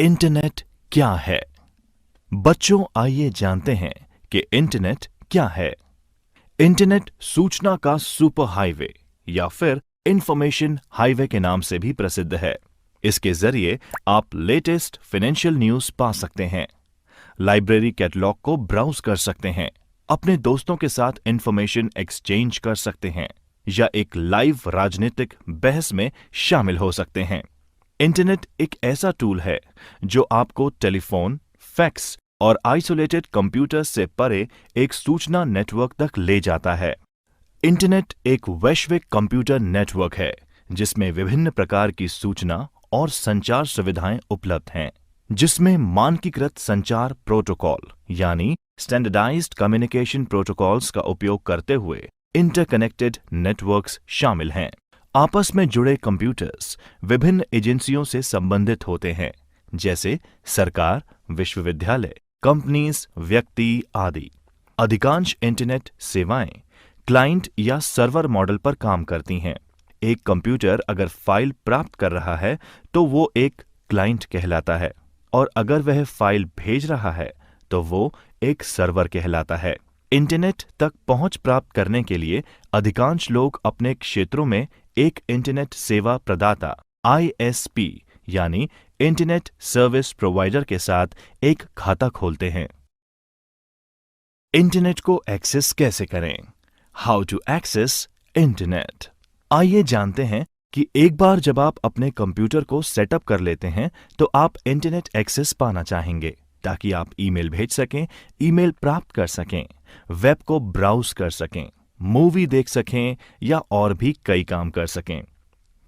Internet क्या है? बच्चों, आइए जानते हैं कि इंटरनेट क्या है। इंटरनेट सूचना का सुपर हाईवे या फिर इंफॉर्मेशन हाईवे के नाम से भी प्रसिद्ध है। इसके जरिए आप लेटेस्ट फाइनेंशियल न्यूज पा सकते हैं, लाइब्रेरी कैटलॉग को ब्राउज कर सकते हैं, अपने दोस्तों के साथ इंफॉर्मेशन एक्सचेंज कर सकते हैं या एक लाइव राजनीतिक बहस में शामिल हो सकते हैं। इंटरनेट एक ऐसा टूल है जो आपको टेलीफोन, फैक्स और आइसोलेटेड कंप्यूटर से परे एक सूचना नेटवर्क तक ले जाता है। इंटरनेट एक वैश्विक कंप्यूटर नेटवर्क है जिसमें विभिन्न प्रकार की सूचना और संचार सुविधाएं उपलब्ध हैं, जिसमें मानकीकृत संचार प्रोटोकॉल यानी स्टैंडर्डाइज्ड कम्युनिकेशन प्रोटोकॉल्स का उपयोग करते हुए इंटरकनेक्टेड नेटवर्क्स शामिल हैं। आपस में जुड़े कंप्यूटर्स विभिन्न एजेंसियों से संबंधित होते हैं, जैसे सरकार, विश्वविद्यालय, कंपनीज, व्यक्ति आदि। अधिकांश इंटरनेट सेवाएं क्लाइंट या सर्वर मॉडल पर काम करती हैं। एक कंप्यूटर अगर फाइल प्राप्त कर रहा है तो वो एक क्लाइंट कहलाता है, और अगर वह फाइल भेज रहा है तो वो एक सर्वर कहलाता है। इंटरनेट तक पहुंच प्राप्त करने के लिए अधिकांश लोग अपने क्षेत्रों में एक इंटरनेट सेवा प्रदाता ISP यानी इंटरनेट सर्विस प्रोवाइडर के साथ एक खाता खोलते हैं। इंटरनेट को एक्सेस कैसे करें? How to access internet. आइए जानते हैं कि एक बार जब आप अपने कंप्यूटर को सेटअप कर लेते हैं तो आप इंटरनेट एक्सेस पाना चाहेंगे ताकि आप ईमेल भेज सकें, ईमेल प्राप्त कर सकें, वेब को ब्राउज कर सकें, मूवी देख सकें या और भी कई काम कर सकें।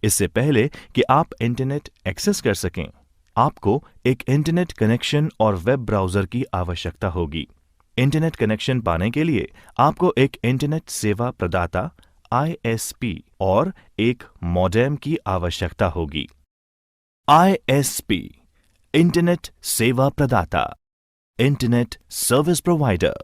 इससे पहले कि आप इंटरनेट एक्सेस कर सकें, आपको एक इंटरनेट कनेक्शन और वेब ब्राउजर की आवश्यकता होगी। इंटरनेट कनेक्शन पाने के लिए आपको एक इंटरनेट सेवा प्रदाता ISP और एक मॉडेम की आवश्यकता होगी। ISP इंटरनेट सेवा प्रदाता, इंटरनेट सर्विस प्रोवाइडर।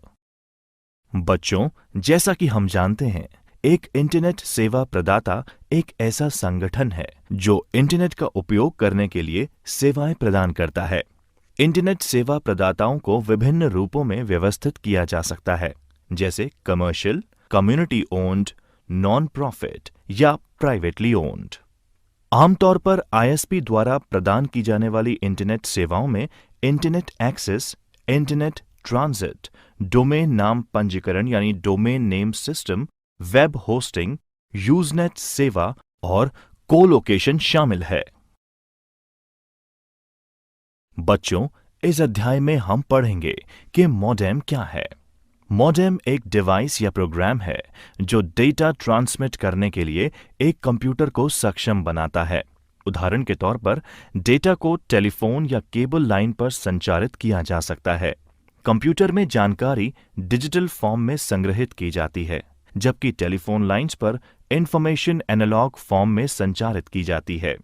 बच्चों, जैसा कि हम जानते हैं, एक इंटरनेट सेवा प्रदाता एक ऐसा संगठन है जो इंटरनेट का उपयोग करने के लिए सेवाएं प्रदान करता है। इंटरनेट सेवा प्रदाताओं को विभिन्न रूपों में व्यवस्थित किया जा सकता है, जैसे commercial, community owned, non profit या प्राइवेटली ओन्ड। आमतौर पर ISP द्वारा प्रदान की जाने वाली इंटरनेट सेवाओं में internet access, internet transit, domain नाम पंजीकरण यानी domain name system, web hosting, Usenet सेवा और कोलोकेशन शामिल है। बच्चों, इस अध्याय में हम पढ़ेंगे कि मॉडेम क्या है। मॉडेम एक डिवाइस या प्रोग्राम है जो डेटा ट्रांसमिट करने के लिए एक कंप्यूटर को सक्षम बनाता है। उदाहरण के तौर पर डेटा को टेलीफोन या केबल लाइन पर संचारित किया जा सकता है। कंप्यूटर में जानकारी डिजिटल फॉर्म में संग्रहित की जाती है, जबकि टेलीफोन लाइंस पर इंफॉर्मेशन एनालॉग फॉर्म में संचारित की जाती है।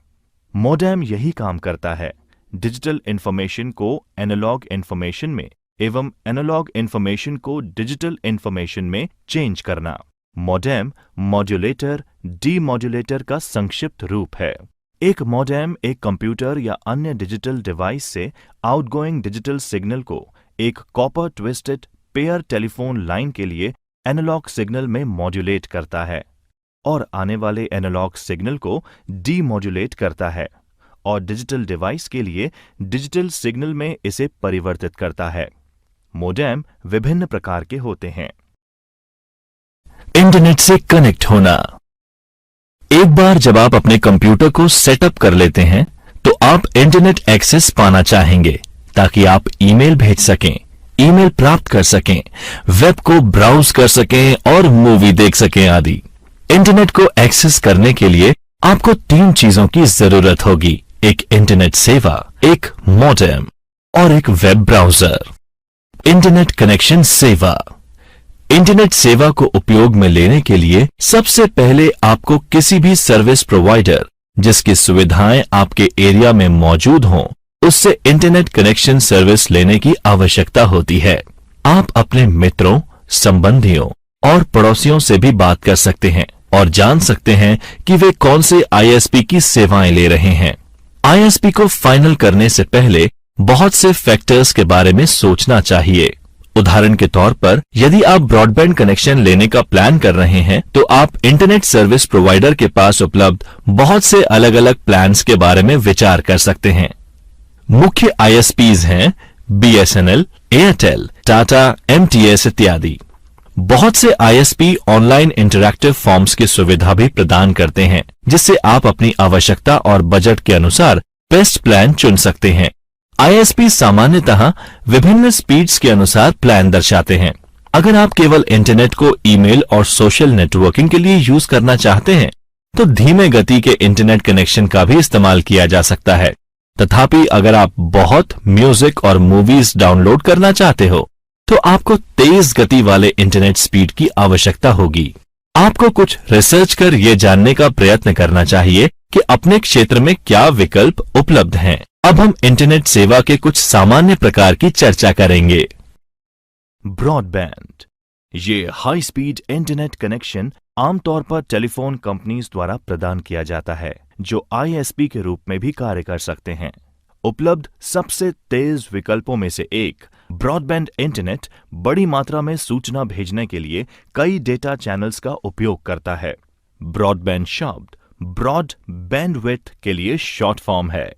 मॉडेम यही काम करता है, डिजिटल इंफॉर्मेशन को एनालॉग इंफॉर्मेशन में एवं एनालॉग इंफॉर्मेशन को डिजिटल इंफॉर्मेशन में चेंज करना। मॉडेम मॉड्यूलेटर, डीमॉड्यूलेटर का संक्षिप्त रूप है। एक मॉडेम एक कंप्यूटर या अन्य डिजिटल डिवाइस से आउटगोइंग डिजिटल सिग्नल को एक copper twisted pair telephone line के लिए एनालॉग सिग्नल में मॉड्यूलेट करता है और आने वाले एनालॉग सिग्नल को डीमॉड्यूलेट करता है, और डिजिटल डिवाइस के लिए डिजिटल सिग्नल में इसे परिवर्तित करता है। मॉडेम विभिन्न प्रकार के होते हैं। इंटरनेट से कनेक्ट होना। एक बार जब आप अपने कंप्यूटर को सेटअप कर लेते हैं तो आप इंटरनेट एक्सेस पाना चाहेंगे ताकि आप ईमेल भेज सकें, ईमेल प्राप्त कर सकें, वेब को ब्राउज कर सकें और मूवी देख सकें आदि। इंटरनेट को एक्सेस करने के लिए आपको 3 चीजों की जरूरत होगी: एक इंटरनेट सेवा, एक मॉडेम और एक वेब ब्राउजर। इंटरनेट कनेक्शन सेवा। इंटरनेट सेवा को उपयोग में लेने के लिए सबसे पहले आपको किसी भी सर्विस प्रोवाइडर जिसकी सुविधाएं आपके एरिया में मौजूद हों, उससे इंटरनेट कनेक्शन सर्विस लेने की आवश्यकता होती है। आप अपने मित्रों, संबंधियों और पड़ोसियों से भी बात कर सकते हैं और जान सकते हैं कि वे कौन से ISP की सेवाएं ले रहे हैं। ISP को फाइनल करने से पहले बहुत से फैक्टर्स के बारे में सोचना चाहिए। उदाहरण के तौर पर, यदि आप ब्रॉडबैंड कनेक्शन लेने का प्लान कर रहे हैं, तो आप इंटरनेट सर्विस प्रोवाइडर के पास उपलब्ध बहुत से अलग अलग प्लान्स के बारे में विचार कर सकते हैं। मुख्य आईएसपीज हैं बीएसएनएल, एयरटेल, टाटा, एमटीएस इत्यादि। बहुत से आईएसपी ऑनलाइन इंटरैक्टिव फॉर्म्स की सुविधा भी प्रदान करते हैं, जिससे आप अपनी आवश्यकता और बजट के अनुसार बेस्ट प्लान चुन सकते हैं। आईएसपी सामान्यतः विभिन्न स्पीड्स के अनुसार प्लान दर्शाते हैं। अगर आप केवल इंटरनेट को ईमेल और सोशल नेटवर्किंग के लिए यूज करना चाहते हैं, तो धीमे गति के इंटरनेट कनेक्शन का भी इस्तेमाल किया जा सकता है। तथापि अगर आप बहुत म्यूजिक और मूवीज डाउनलोड करना चाहते हो, तो आपको तेज गति वाले इंटरनेट स्पीड की आवश्यकता होगी। आपको कुछ रिसर्च कर यह जानने का प्रयत्न करना चाहिए कि अपने क्षेत्र में क्या विकल्प उपलब्ध हैं। अब हम इंटरनेट सेवा के कुछ सामान्य प्रकार की चर्चा करेंगे। ब्रॉडबैंड, ये हाई स्पीड इंटरनेट कनेक्शन आमतौर पर टेलीफोन कंपनीज द्वारा प्रदान किया जाता है, जो आईएसपी के रूप में भी कार्य कर सकते हैं। उपलब्ध सबसे तेज विकल्पों में से एक ब्रॉडबैंड इंटरनेट बड़ी मात्रा में सूचना भेजने के लिए कई डेटा चैनल्स का उपयोग करता है। ब्रॉडबैंड शब्द ब्रॉड बैंडविड्थ के लिए शॉर्ट फॉर्म है।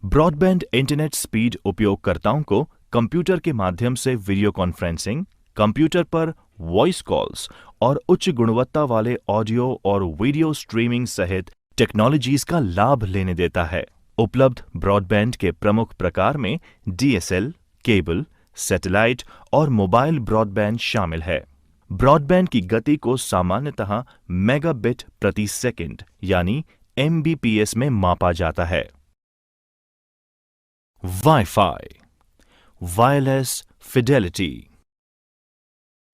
ब्रॉडबैंड इंटरनेट स्पीड उपयोगकर्ताओं को कंप्यूटर के माध्यम से वीडियो कॉन्फ्रेंसिंग, कंप्यूटर पर वॉइस कॉल्स और उच्च गुणवत्ता वाले ऑडियो और वीडियो स्ट्रीमिंग सहित टेक्नोलॉजीज का लाभ लेने देता है। उपलब्ध ब्रॉडबैंड के प्रमुख प्रकार में डीएसएल, केबल, सैटेलाइट और मोबाइल ब्रॉडबैंड शामिल है। ब्रॉडबैंड की गति को सामान्यतः मेगाबिट प्रति सेकंड यानी एमबीपीएस में मापा जाता है। Wifi, wireless Fidelity.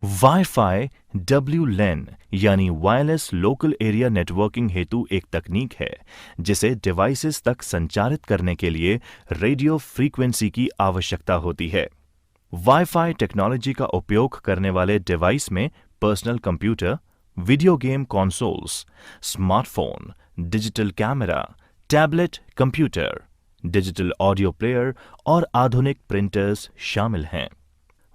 Wifi WLAN यानी वायरलेस लोकल एरिया नेटवर्किंग हेतु एक तकनीक है, जिसे डिवाइसेस तक संचारित करने के लिए रेडियो फ्रीक्वेंसी की आवश्यकता होती है। वाईफाई टेक्नोलॉजी का उपयोग करने वाले डिवाइस में personal computer, video game consoles, smartphone, digital camera, tablet computer, digital audio player और आधुनिक प्रिंटर्स शामिल हैं।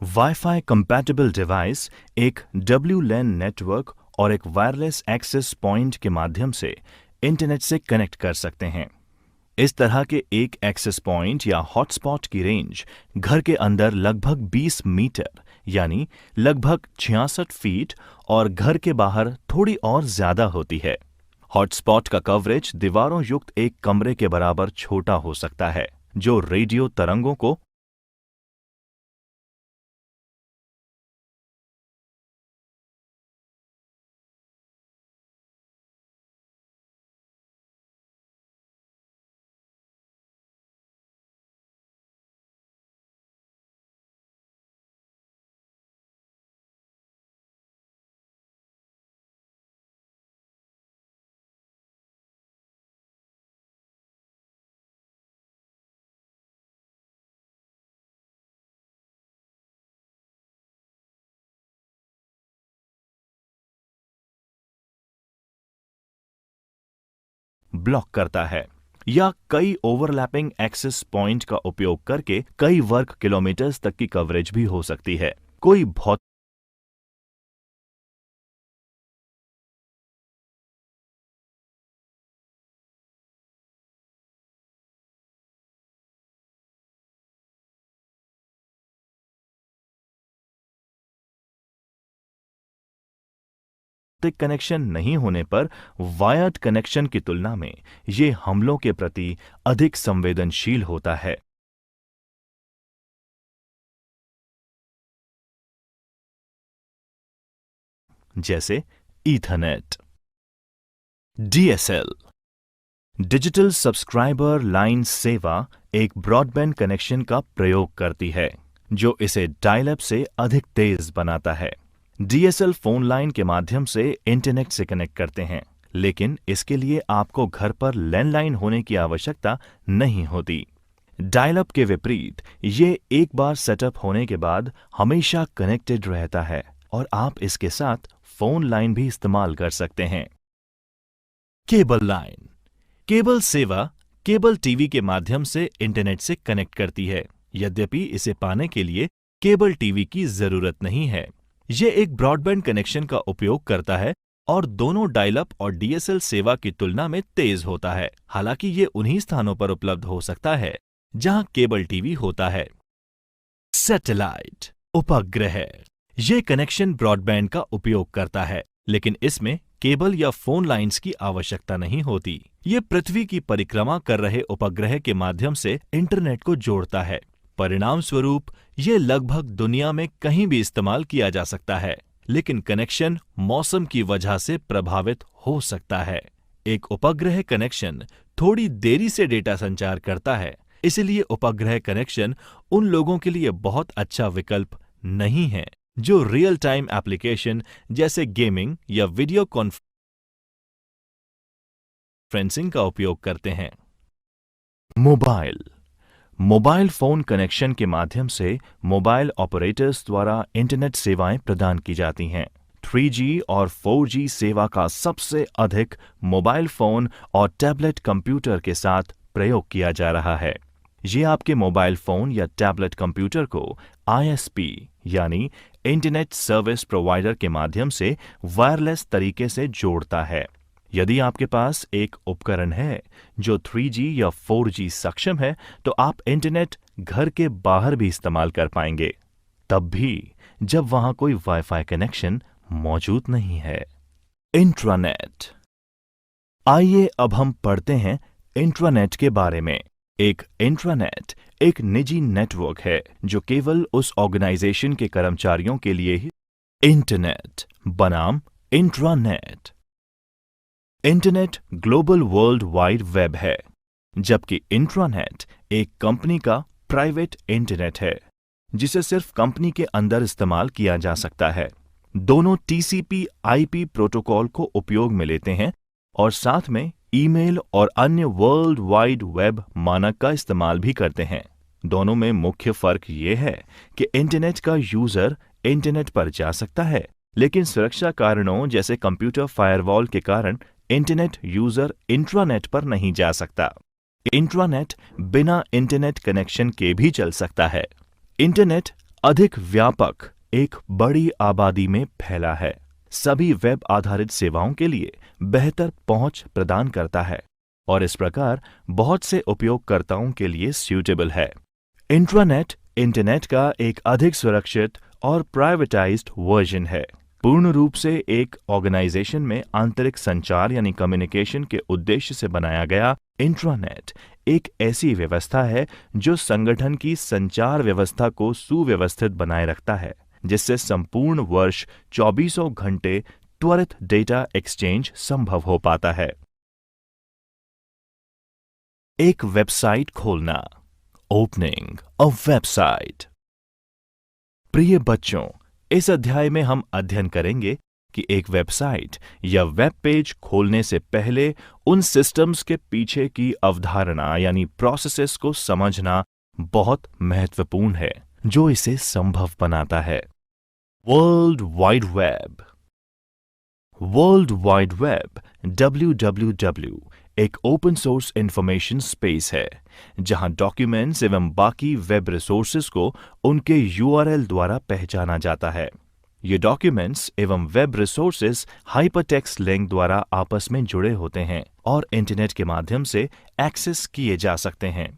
वाईफाई कंपैटिबल डिवाइस एक WLAN नेटवर्क और एक वायरलेस एक्सेस पॉइंट के माध्यम से इंटरनेट से कनेक्ट कर सकते हैं। इस तरह के एक एक्सेस पॉइंट या हॉटस्पॉट की रेंज घर के अंदर लगभग 20 मीटर यानी लगभग 66 फीट और घर के बाहर थोड़ी और ज्यादा होती है। हॉटस्पॉट का कवरेज दीवारों युक्त एक कमरे के बराबर छोटा हो सकता है, जो रेडियो तरंगों को ब्लॉक करता है या कई ओवरलैपिंग एक्सेस पॉइंट का उपयोग करके कई वर्ग किलोमीटर्स तक की कवरेज भी हो सकती है। कोई भौतिक कनेक्शन नहीं होने पर वायर्ड कनेक्शन की तुलना में ये हमलों के प्रति अधिक संवेदनशील होता है। जैसे Ethernet. DSL digital subscriber line सेवा एक ब्रॉडबैंड कनेक्शन का प्रयोग करती है, जो इसे डायल अप से अधिक तेज बनाता है। डीएसएल फोन लाइन के माध्यम से इंटरनेट से कनेक्ट करते हैं, लेकिन इसके लिए आपको घर पर लैंडलाइन होने की आवश्यकता नहीं होती। डायल अप के विपरीत ये एक बार सेटअप होने के बाद हमेशा कनेक्टेड रहता है और आप इसके साथ फोन लाइन भी इस्तेमाल कर सकते हैं। Cable line. केबल सेवा केबल टीवी के माध्यम से इंटरनेट से कनेक्ट करती है। यद्यपि इसे पाने के लिए केबल टीवी की जरूरत नहीं है। ये एक ब्रॉडबैंड कनेक्शन का उपयोग करता है और दोनों डायल अप और डीएसएल सेवा की तुलना में तेज होता है। हालांकि ये उन्हीं स्थानों पर उपलब्ध हो सकता है जहां केबल टीवी होता है। सैटेलाइट उपग्रह, ये कनेक्शन ब्रॉडबैंड का उपयोग करता है, लेकिन इसमें केबल या फोन लाइंस की आवश्यकता नहीं होती। ये पृथ्वी की परिक्रमा कर रहे उपग्रह के माध्यम से इंटरनेट को जोड़ता है। परिणाम स्वरूप ये लगभग दुनिया में कहीं भी इस्तेमाल किया जा सकता है, लेकिन कनेक्शन मौसम की वजह से प्रभावित हो सकता है। एक उपग्रह कनेक्शन थोड़ी देरी से डेटा संचार करता है, इसलिए उपग्रह कनेक्शन उन लोगों के लिए बहुत अच्छा विकल्प नहीं है जो रियल टाइम एप्लीकेशन जैसे गेमिंग या वीडियो कॉन्फ्रेंसिंग का उपयोग करते हैं। मोबाइल फोन कनेक्शन के माध्यम से मोबाइल ऑपरेटर्स द्वारा इंटरनेट सेवाएं प्रदान की जाती हैं। 3G और 4G सेवा का सबसे अधिक मोबाइल फोन और टैबलेट कंप्यूटर के साथ प्रयोग किया जा रहा है। ये आपके मोबाइल फोन या टैबलेट कंप्यूटर को ISP यानी इंटरनेट सर्विस प्रोवाइडर के माध्यम से वायरलेस तरीके से जोड़ता है। यदि आपके पास एक उपकरण है जो 3G या 4G सक्षम है, तो आप इंटरनेट घर के बाहर भी इस्तेमाल कर पाएंगे, तब भी जब वहां कोई वाईफाई कनेक्शन मौजूद नहीं है। इंट्रानेट। आइए अब हम पढ़ते हैं इंट्रानेट के बारे में। एक इंट्रानेट एक निजी नेटवर्क है जो केवल उस ऑर्गेनाइजेशन के कर्मचारियों के लिए ही। इंटरनेट बनाम intranet. Internet global world wide web है, जबकि इंट्रानेट एक कंपनी का प्राइवेट इंटरनेट है जिसे सिर्फ कंपनी के अंदर इस्तेमाल किया जा सकता है। दोनों TCP/IP प्रोटोकॉल को उपयोग में लेते हैं और साथ में ईमेल और अन्य वर्ल्ड वाइड वेब मानक का इस्तेमाल भी करते हैं। दोनों में मुख्य फर्क ये है कि इंटरनेट का यूजर इंटरनेट पर जा सकता है, लेकिन सुरक्षा कारणों जैसे कंप्यूटर फायरवॉल के कारण इंटरनेट यूजर इंट्रानेट पर नहीं जा सकता। इंट्रानेट बिना इंटरनेट कनेक्शन के भी चल सकता है। इंटरनेट अधिक व्यापक एक बड़ी आबादी में फैला है, सभी वेब आधारित सेवाओं के लिए बेहतर पहुंच प्रदान करता है और इस प्रकार बहुत से उपयोगकर्ताओं के लिए सूटेबल है। इंट्रानेट इंटरनेट का एक अधिक सुरक्षित और प्राइवेटाइज्ड वर्जन है। पूर्ण रूप से एक ऑर्गेनाइजेशन में आंतरिक संचार यानी कम्युनिकेशन के उद्देश्य से बनाया गया इंट्रानेट एक ऐसी व्यवस्था है जो संगठन की संचार व्यवस्था को सुव्यवस्थित बनाए रखता है, जिससे संपूर्ण वर्ष 24 घंटे त्वरित डेटा एक्सचेंज संभव हो पाता है। एक वेबसाइट खोलना। Opening a website. प्रिय बच्चों, इस अध्याय में हम अध्ययन करेंगे कि एक वेबसाइट या वेब पेज खोलने से पहले उन सिस्टम्स के पीछे की अवधारणा यानी प्रोसेसेस को समझना बहुत महत्वपूर्ण है जो इसे संभव बनाता है। World wide web. World wide web WWW एक ओपन सोर्स इंफॉर्मेशन स्पेस है जहां डॉक्यूमेंट्स एवं बाकी वेब रिसोर्सेज को उनके URL द्वारा पहचाना जाता है। ये डॉक्यूमेंट्स एवं वेब रिसोर्सेज हाइपरटेक्स्ट लिंक द्वारा आपस में जुड़े होते हैं और इंटरनेट के माध्यम से एक्सेस किए जा सकते हैं।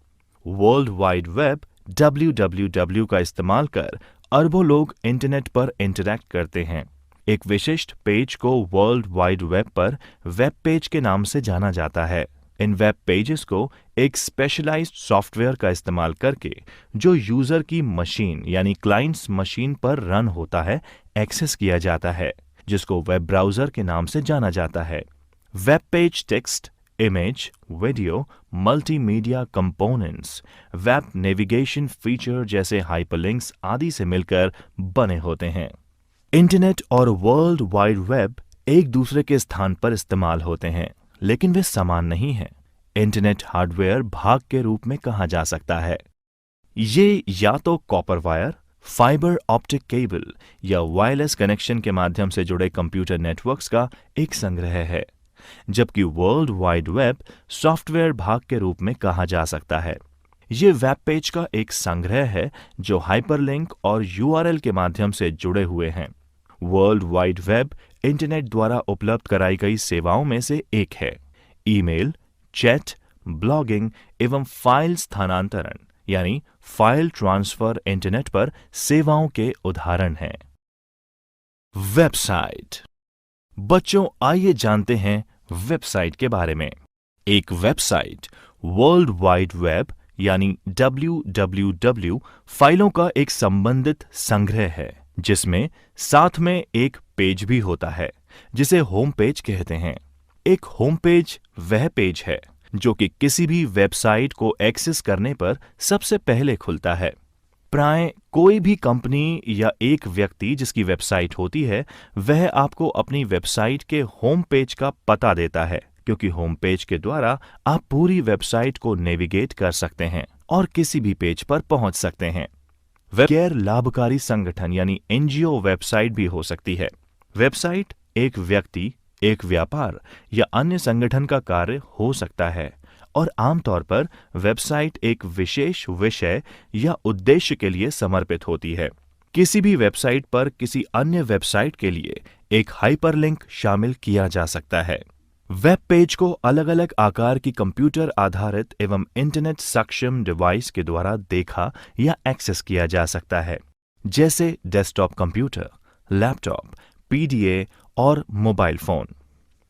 वर्ल्ड वाइड वेब WWW का इस्तेमाल कर अरबों लोग इंटरनेट पर इंटरैक्ट करते हैं। एक विशिष्ट पेज को वर्ल्ड वाइड वेब पर वेब पेज के नाम से जाना जाता है। इन वेब पेजेस को एक स्पेशलाइज्ड सॉफ्टवेयर का इस्तेमाल करके जो यूजर की मशीन यानी क्लाइंट्स मशीन पर रन होता है एक्सेस किया जाता है, जिसको वेब ब्राउजर के नाम से जाना जाता है। Web page text, image, video, multimedia components, web navigation feature जैसे हाइपरलिंक्स आदि से मिलकर बने होते हैं। इंटरनेट और वर्ल्ड वाइड वेब एक दूसरे के स्थान पर इस्तेमाल होते हैं, लेकिन वे समान नहीं हैं। इंटरनेट हार्डवेयर भाग के रूप में कहा जा सकता है। ये या तो copper wire, fibre optic cable या वायरलेस कनेक्शन के माध्यम से जुड़े कंप्यूटर नेटवर्क्स का एक संग्रह है। जबकि वर्ल्ड वाइड वेब सॉफ्टवेयर भाग के रूप में कहा जा सकता है। ये वेब पेज का एक संग्रह है जो हाइपरलिंक और यूआरएल के माध्यम से जुड़े हुए हैं। वर्ल्ड वाइड वेब इंटरनेट द्वारा उपलब्ध कराई गई सेवाओं में से एक है। ईमेल, चैट, ब्लॉगिंग एवं फाइल स्थानांतरण यानी फाइल ट्रांसफर इंटरनेट पर सेवाओं के उदाहरण हैं। वेबसाइट। बच्चों, आइए जानते हैं वेबसाइट के बारे में। एक वेबसाइट वर्ल्ड वाइड वेब यानी www फाइलों का एक संबंधित संग्रह है जिसमें साथ में एक पेज भी होता है जिसे होम पेज कहते हैं। एक होम पेज वह पेज है जो कि किसी भी वेबसाइट को एक्सेस करने पर सबसे पहले खुलता है। प्राय कोई भी कंपनी या एक व्यक्ति जिसकी वेबसाइट होती है वह आपको अपनी वेबसाइट के होम पेज का पता देता है, क्योंकि होम पेज के द्वारा आप पूरी वेबसाइट को नेविगेट कर सकते हैं और किसी भी पेज पर पहुंच सकते हैं। गैर लाभकारी संगठन यानी एनजीओ वेबसाइट भी हो सकती है। वेबसाइट एक व्यक्ति, एक व्यापार या अन्य संगठन का कार्य हो सकता है और आमतौर पर वेबसाइट एक विशेष विषय या उद्देश्य के लिए समर्पित होती है। किसी भी वेबसाइट पर किसी अन्य वेबसाइट के लिए एक हाइपरलिंक शामिल किया जा सकता है। वेब पेज को अलग अलग आकार की कंप्यूटर आधारित एवं इंटरनेट सक्षम डिवाइस के द्वारा देखा या एक्सेस किया जा सकता है, जैसे डेस्कटॉप कंप्यूटर, लैपटॉप, पीडीए और मोबाइल फोन।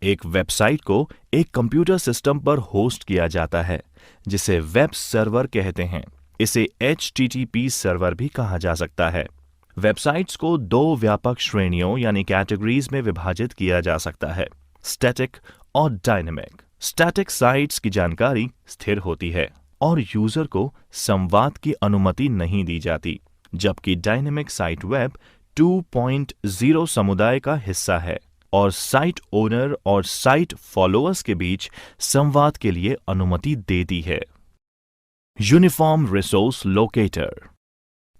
एक वेबसाइट को एक कंप्यूटर सिस्टम पर होस्ट किया जाता है जिसे वेब सर्वर कहते हैं। इसे HTTP सर्वर भी कहा जा सकता है। वेबसाइट्स को दो व्यापक श्रेणियों यानी कैटेगरीज में विभाजित किया जा सकता है, स्टैटिक और डायनेमिक। स्टैटिक साइट्स की जानकारी स्थिर होती है और यूजर को संवाद की अनुमति नहीं दी जाती, जबकि डायनेमिक साइट वेब 2.0 समुदाय का हिस्सा है और साइट ओनर और साइट फॉलोअर्स के बीच संवाद के लिए अनुमति देती है। Uniform resource locator.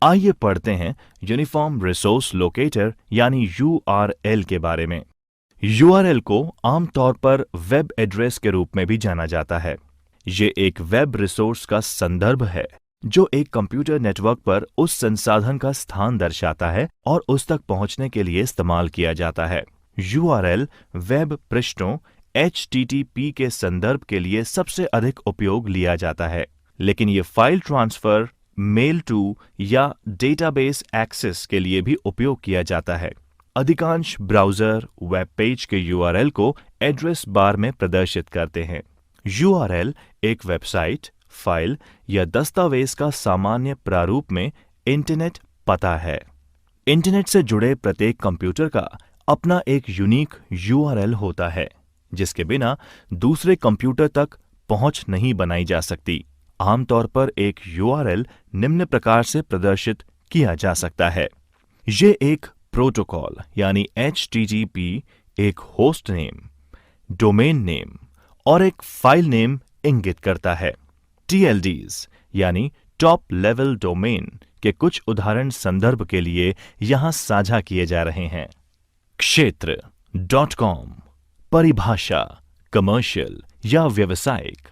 आइए पढ़ते हैं यूनिफॉर्म रिसोर्स लोकेटर यानी URL के बारे में। URL को आमतौर पर वेब एड्रेस के रूप में भी जाना जाता है। ये एक वेब रिसोर्स का संदर्भ है जो एक कंप्यूटर नेटवर्क पर उस संसाधन का स्थान दर्शाता है और उस तक पहुंचने के लिए इस्तेमाल किया जाता है। URL वेब पृष्ठों HTTP के संदर्भ के लिए सबसे अधिक उपयोग लिया जाता है, लेकिन ये फाइल ट्रांसफर, मेल टू या डेटाबेस एक्सेस के लिए भी उपयोग किया जाता है। अधिकांश ब्राउज़र वेब पेज के URL को एड्रेस बार में प्रदर्शित करते हैं। URL एक वेबसाइट, फाइल या दस्तावेज का सामान्य प्रारूप में इंटरनेट पता है। इंटरनेट से जुड़े प्रत्येक कंप्यूटर का अपना एक यूनिक URL होता है, जिसके बिना दूसरे कंप्यूटर तक पहुंच नहीं बनाई जा सकती। आमतौर पर एक URL निम्न प्रकार से प्रदर्शित किया जा सकता है। ये एक प्रोटोकॉल यानी HTTP, एक होस्ट नेम, डोमेन नेम और एक फाइल नेम इंगित करता है। TLDs यानी टॉप लेवल डोमेन के कुछ उदाहरण संदर्भ के लिए यहां साझा किए जा रहे हैं। क्षेत्र .com परिभाषा कमर्शियल या व्यावसायिक,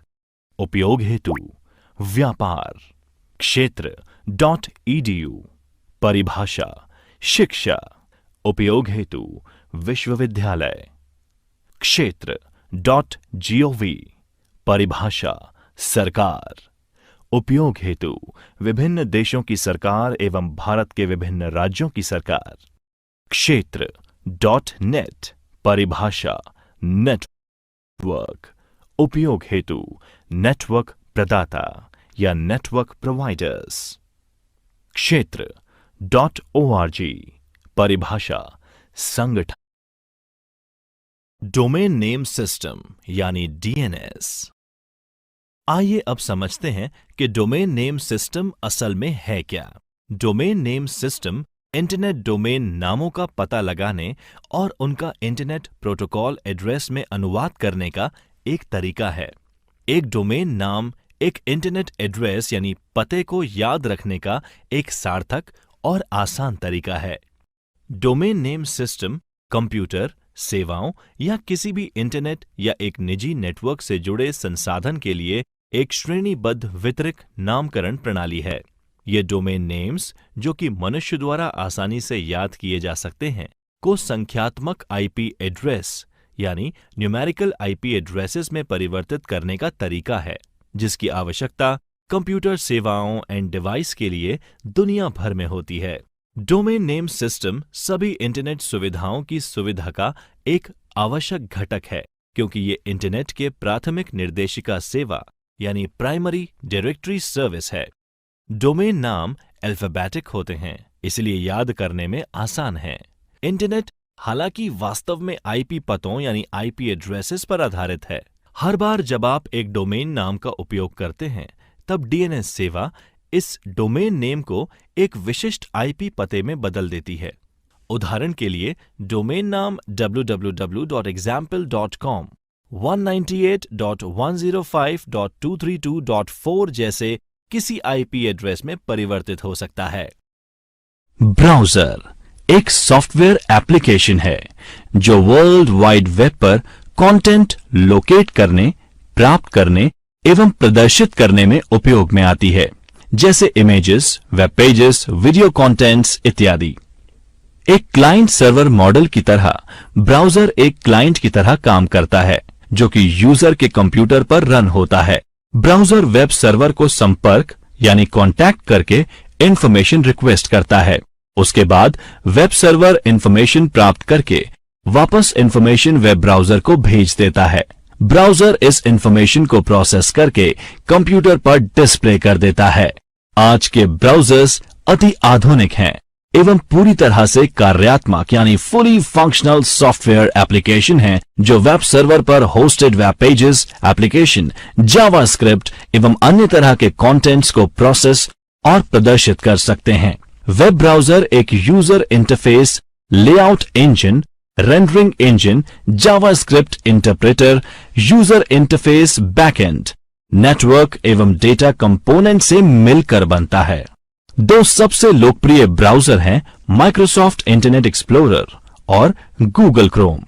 उपयोग हेतु व्यापार। क्षेत्र .edu परिभाषा शिक्षा, उपयोग हेतु विश्वविद्यालय। क्षेत्र .gov परिभाषा सरकार, उपयोग हेतु विभिन्न देशों की सरकार एवं भारत के विभिन्न राज्यों की सरकार। क्षेत्र .net परिभाषा नेटवर्क, उपयोग हेतु नेटवर्क प्रदाता या नेटवर्क प्रोवाइडर्स। क्षेत्र .org परिभाषा संगठन। डोमेन नेम सिस्टम यानी DNS। आइए अब समझते हैं कि डोमेन नेम सिस्टम असल में है क्या। Domain name system internet domain नामों का पता लगाने और उनका इंटरनेट प्रोटोकॉल एड्रेस में अनुवाद करने का एक तरीका है। एक डोमेन नाम एक इंटरनेट एड्रेस यानी पते को याद रखने का एक सार्थक और आसान तरीका है। डोमेन नेम सिस्टम कंप्यूटर, सेवाओं या किसी भी इंटरनेट या एक निजी नेटवर्क से जुड़े संसाधन के लिए एक श्रेणीबद्ध वितरक नामकरण प्रणाली है। ये डोमेन नेम्स, जो कि मनुष्य द्वारा आसानी से याद किए जा सकते हैं, को संख्यात्मक आईपी एड्रेस यानी न्यूमेरिकल आईपी एड्रेसेस में परिवर्तित करने का तरीका है, जिसकी आवश्यकता कंप्यूटर सेवाओं एंड डिवाइस के लिए दुनिया भर में होती है। डोमेन नेम सिस्टम सभी इंटरनेट सुविधाओं की सुविधा का एक आवश्यक घटक है, क्योंकि ये इंटरनेट के प्राथमिक निर्देशिका सेवा यानी प्राइमरी डायरेक्टरी सर्विस है। डोमेन नाम अल्फाबेटिक होते हैं, इसलिए याद करने में आसान है। इंटरनेट हालांकि वास्तव में आईपी पतों यानी आईपी एड्रेसेस पर आधारित है। हर बार जब आप एक डोमेन नाम का उपयोग करते हैं, तब डीएनएस सेवा इस डोमेन नेम को एक विशिष्ट आईपी पते में बदल देती है। उदाहरण के लिए डोमेन नाम www.example.com 198.105.232.4 जैसे किसी आईपी एड्रेस में परिवर्तित हो सकता है। ब्राउज़र एक सॉफ्टवेयर एप्लीकेशन है जो वर्ल्ड वाइड वेब पर कंटेंट लोकेट करने, प्राप्त करने एवं प्रदर्शित करने में उपयोग में आती है, जैसे images, web pages, video contents इत्यादि। एक क्लाइंट सर्वर मॉडल की तरह ब्राउज़र एक क्लाइंट की तरह काम करता है, जो कि यूजर के कंप्यूटर पर रन होता है। ब्राउज़र वेब सर्वर को संपर्क यानी कॉन्टैक्ट करके इंफॉर्मेशन रिक्वेस्ट करता है। उसके बाद वेब सर्वर इंफॉर्मेशन प्राप्त करके वापस इंफॉर्मेशन वेब ब्राउज़र को भेज देता है। ब्राउज़र इस इंफॉर्मेशन को प्रोसेस करके कंप्यूटर पर डिस्प्ले कर देता है। आज के ब्राउज़र्स अति आधुनिक हैं एवं पूरी तरह से कार्यात्मक यानी फुली फंक्शनल सॉफ्टवेयर एप्लीकेशन हैं, जो वेब सर्वर पर hosted web pages, application, JavaScript एवं अन्य तरह के कंटेंट्स को प्रोसेस और प्रदर्शित कर सकते हैं। वेब ब्राउज़र एक user interface, layout engine, rendering engine, JavaScript interpreter, user interface backend, network एवं डेटा कंपोनेंट से मिलकर बनता है। दो सबसे लोकप्रिय ब्राउज़र हैं माइक्रोसॉफ्ट इंटरनेट एक्सप्लोरर और गूगल क्रोम।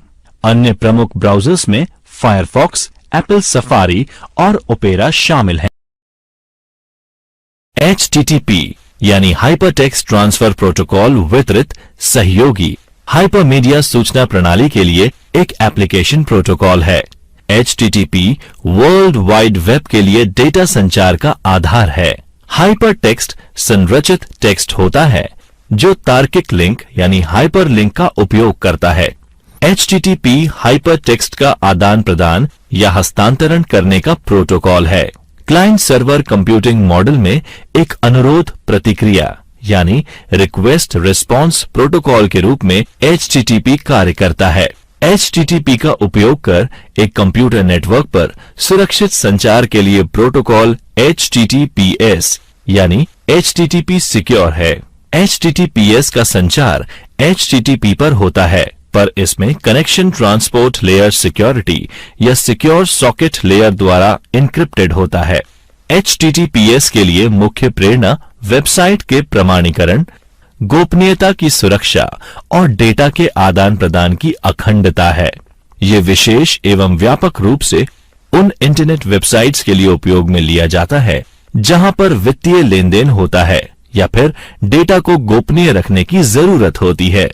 अन्य प्रमुख ब्राउज़र्स में फायरफॉक्स, एप्पल सफारी और ओपेरा शामिल हैं। HTTP यानी हाइपरटेक्स्ट ट्रांसफर प्रोटोकॉल वितरित सहयोगी हाइपरमीडिया सूचना प्रणाली के लिए एक एप्लीकेशन प्रोटोकॉल है। HTTP वर्ल्ड वाइड वेब के लिए डेटा संचार का आधार है। हाइपरटेक्स्ट संरचित टेक्स्ट होता है जो तार्किक लिंक यानी हाइपरलिंक का उपयोग करता है। HTTP हाइपरटेक्स्ट का आदान प्रदान या हस्तांतरण करने का प्रोटोकॉल है। क्लाइंट सर्वर कंप्यूटिंग मॉडल में एक अनुरोध प्रतिक्रिया यानी रिक्वेस्ट रिस्पॉन्स प्रोटोकॉल के रूप में HTTP कार्य करता है। HTTP का उपयोग कर एक कंप्यूटर नेटवर्क पर सुरक्षित संचार के लिए प्रोटोकॉल HTTPS यानी HTTP सिक्योर है। HTTPS का संचार HTTP पर होता है, पर इसमें कनेक्शन ट्रांसपोर्ट लेयर सिक्योरिटी या सिक्योर सॉकेट लेयर द्वारा इनक्रिप्टेड होता है। HTTPS के लिए मुख्य प्रेरणा वेबसाइट के प्रमाणीकरण, गोपनीयता की सुरक्षा और डेटा के आदान प्रदान की अखंडता है। ये विशेष एवं व्यापक रूप से उन इंटरनेट वेबसाइट्स के लिए उपयोग में लिया जाता है जहां पर वित्तीय लेन देन होता है या फिर डेटा को गोपनीय रखने की जरूरत होती है।